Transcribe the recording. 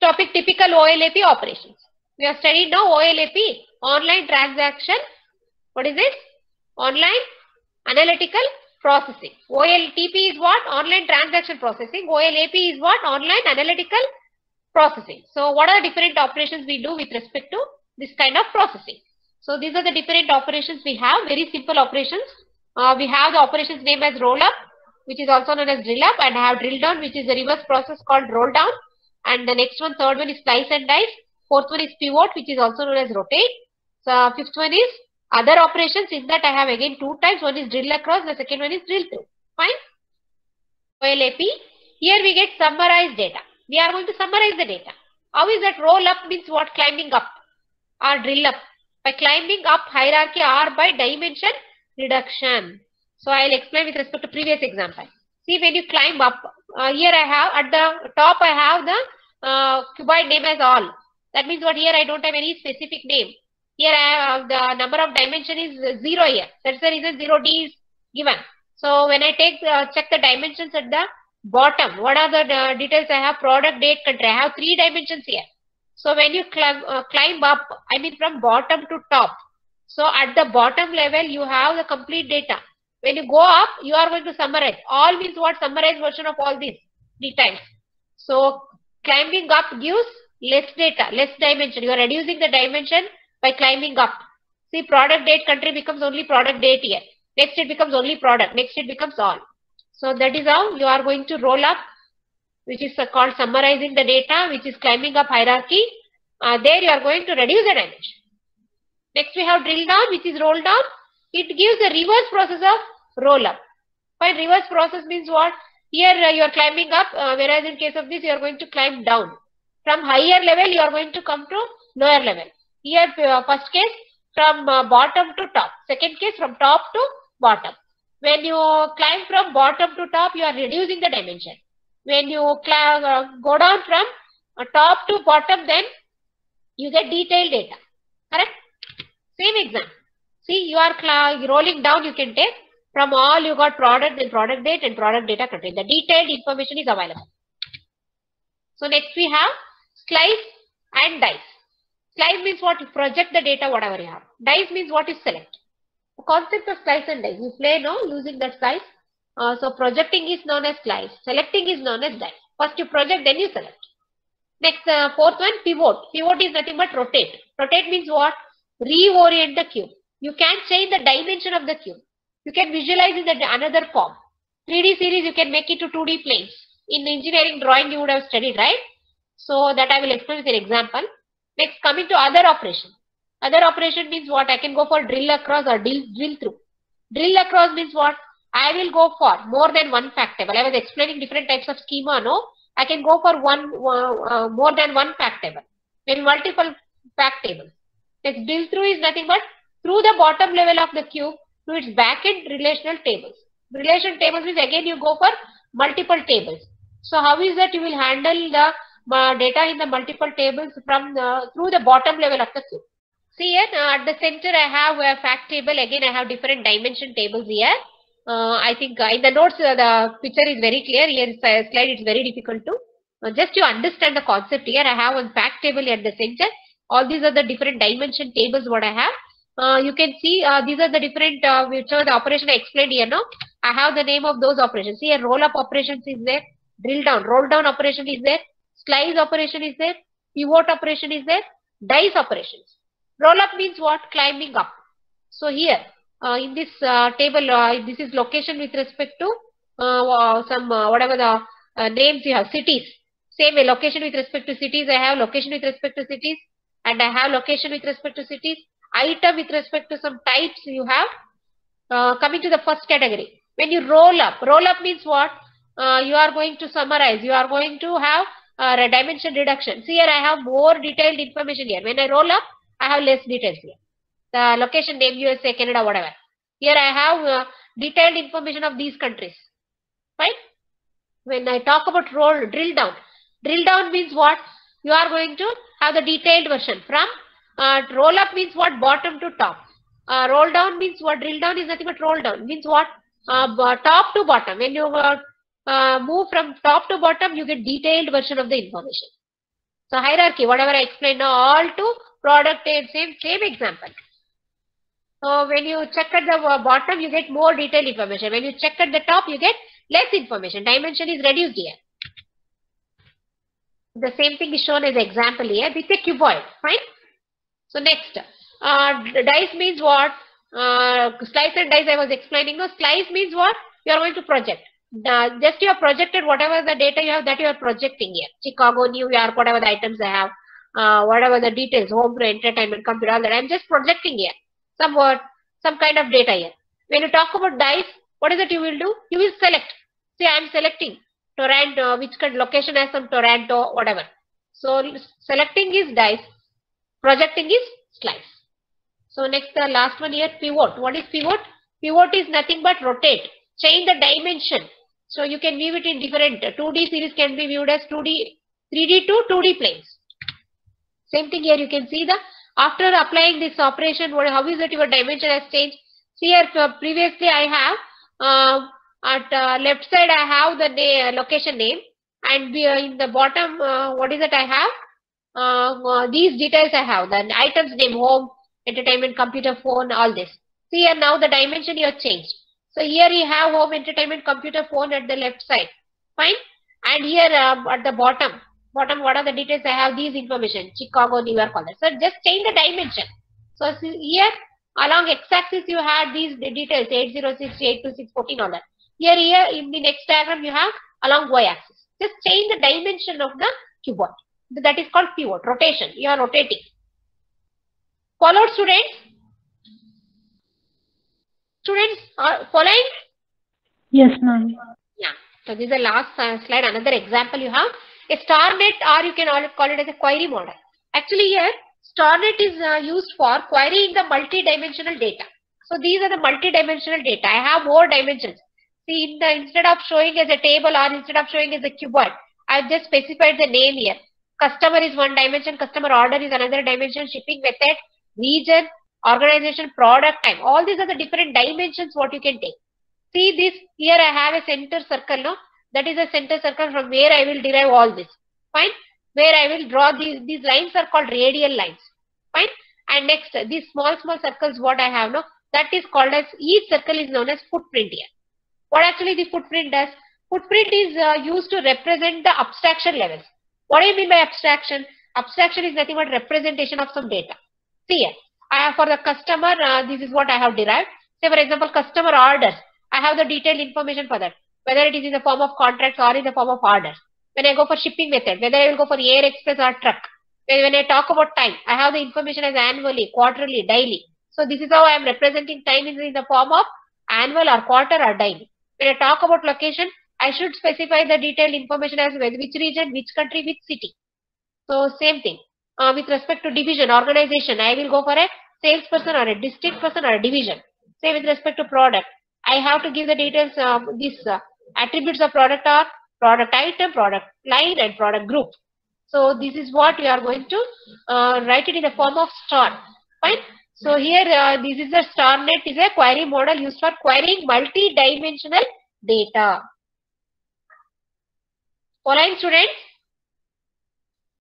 topic, typical OLAP operations. We have studied now OLAP, online transaction. What is it? Online analytical processing. OLTP is what? Online transaction processing. OLAP is what? Online analytical processing. So what are the different operations we do with respect to this kind of processing? So these are the different operations we have. Very simple operations. We have the operations name as roll up, which is also known as drill up, and I have drill down, which is the reverse process called roll down. And the next one, third one is slice and dice. Fourth one is pivot, which is also known as rotate. So fifth one is other operations. In that I have again two types. One is drill across, the second one is drill through. Fine. OLAP. Here we get summarized data. We are going to summarize the data. How is that? Roll up means what? Climbing up, or drill up. By climbing up hierarchy or by dimension reduction. So I will explain with respect to previous example. See, when you climb up, here I have at the top I have the cuboid name as all. That means what? Here I don't have any specific name. Here I have the number of dimension is 0 here. That's the reason 0D is given. So when I take check the dimensions at the bottom, what are the details I have? Product, date, country. I have 3 dimensions here. So when you climb up, I mean from bottom to top. So at the bottom level, you have the complete data. When you go up, you are going to summarize. All means what? Summarized version of all these details. So climbing up gives less data, less dimension. You are reducing the dimension by climbing up. See, product, date, country becomes only product, date here. Next it becomes only product. Next it becomes all. So that is how you are going to roll up, which is called summarizing the data, which is climbing up hierarchy. There you are going to reduce the dimension. Next we have drill down, which is roll down. It gives the reverse process of roll up. By reverse process means what? Here you are climbing up, whereas in case of this you are going to climb down. From higher level you are going to come to lower level. Here first case from bottom to top. Second case from top to bottom. When you climb from bottom to top, you are reducing the dimension. When you go down from top to bottom, then you get detailed data. Correct? Same example. See, you are rolling down, you can take from all you got product, then product date and product data country. The detailed information is available. So next we have slice and dice. Slice means what? You project the data, whatever you have. Dice means what? You select. The concept of slice and dice. You play now using that slice. So projecting is known as slice. Selecting is known as dice. First you project, then you select. Next, fourth one, pivot. Pivot is nothing but rotate. Rotate means what? Reorient the cube. You can change the dimension of the cube. You can visualize in another form. 3D series you can make it to 2D planes. In engineering drawing you would have studied, right? So that I will explain with an example. Next, coming to other operation. Other operation means what? I can go for drill across or drill through. Drill across means what? I will go for more than one fact table. I was explaining different types of schema, no? I can go for more than one fact table. Maybe multiple fact tables. Next, drill through is nothing but through the bottom level of the cube to its backend relational tables. Relational tables means again you go for multiple tables. So how is that you will handle the data in the multiple tables from through the bottom level of the cube? See here at the center I have a fact table. Again I have different dimension tables here. I think in the notes the picture is very clear. Here slide it's very difficult to just to understand the concept. Here I have one fact table at the center. All these are the different dimension tables what I have. You can see these are the different which are the operation I explained here. No, I have the name of those operations. Here roll up operations is there, drill down, roll down operation is there, slice operation is there, pivot operation is there, dice operations. Roll up means what? Climbing up. So here in this table, this is location with respect to some whatever the names you have, cities. Same way, location with respect to cities. I have location with respect to cities, and I have location with respect to cities. Item with respect to some types you have. Coming to the first category, when you roll up means what? You are going to summarize. You are going to have a dimension reduction. See here, I have more detailed information here. When I roll up, I have less details here. The location name, USA, Canada, whatever. Here I have detailed information of these countries. Right? When I talk about drill down means what? You are going to have the detailed version. From roll up means what? Bottom to top. Roll down means what? Drill down is nothing but roll down. Means what? Top to bottom. When you move from top to bottom, you get detailed version of the information. So hierarchy, whatever I explained now, all to product name, same example. So when you check at the bottom, you get more detailed information. When you check at the top, you get less information. Dimension is reduced here. The same thing is shown as example here with a cuboid. Fine. So next, dice means what? Slice and dice I was explaining. No, slice means what? You are going to project. Just you have projected whatever the data you have, that you are projecting here. Chicago, New York, whatever the items I have, whatever the details, home, entertainment, computer, all that. I am just projecting here. Some kind of data here. When you talk about dice, what is it you will do? You will select. See, I am selecting Toronto, which location has some Toronto, whatever. So selecting is dice, projecting is slice. So next, the last one here, pivot. What is pivot? Pivot is nothing but rotate, change the dimension. So you can view it in different 2D series can be viewed as 2D, 3D to 2D planes. Same thing here. You can see the after applying this operation, how is it your dimension has changed? See here, previously I have at left side I have the location name, and in the bottom what is it I have? These details I have, the items name, home, entertainment, computer, phone, all this. See here now the dimension you have changed. So here you have home, entertainment, computer, phone at the left side. Fine. And here at the bottom, what are the details I have? These information, Chicago, New York, all that. So just change the dimension. So here along x-axis you had these details 806, 826, 14, all that. Here in the next diagram you have along y-axis. Just change the dimension of the cuboid. That is called pivot, rotation. You are rotating. Followed, students? Students are following? Yes, ma'am. Yeah. So this is the last slide. Another example you have. A StarNet, or you can call it as a query model. Actually here, StarNet is used for querying the multi-dimensional data. So these are the multi-dimensional data. I have more dimensions. See, instead of showing as a table or instead of showing as a cuboid, I have just specified the name here. Customer is one dimension, customer order is another dimension, shipping method, region, organization, product, time. All these are the different dimensions what you can take. See this, here I have a center circle, no? That is a center circle from where I will derive all this. Fine. Where I will draw these lines are called radial lines. Fine. And next, these small circles what I have, no? That is called as, each circle is known as footprint here. What actually the footprint does? Footprint is used to represent the abstraction levels. What do you mean by abstraction? Abstraction is nothing but representation of some data. See here, I have for the customer, this is what I have derived. Say for example, customer orders. I have the detailed information for that. Whether it is in the form of contracts or in the form of orders. When I go for shipping method, whether I will go for air, express or truck. When I talk about time, I have the information as annually, quarterly, daily. So this is how I am representing time in the form of annual or quarter or daily. When I talk about location, I should specify the detailed information as well, which region, which country, which city. So same thing. With respect to division, organization, I will go for a salesperson or a district person or a division. Say with respect to product, I have to give the details of these attributes of product are product item, product line and product group. So this is what we are going to write it in the form of star. Fine. So here this is the StarNet is a query model used for querying multi-dimensional data. Following, students?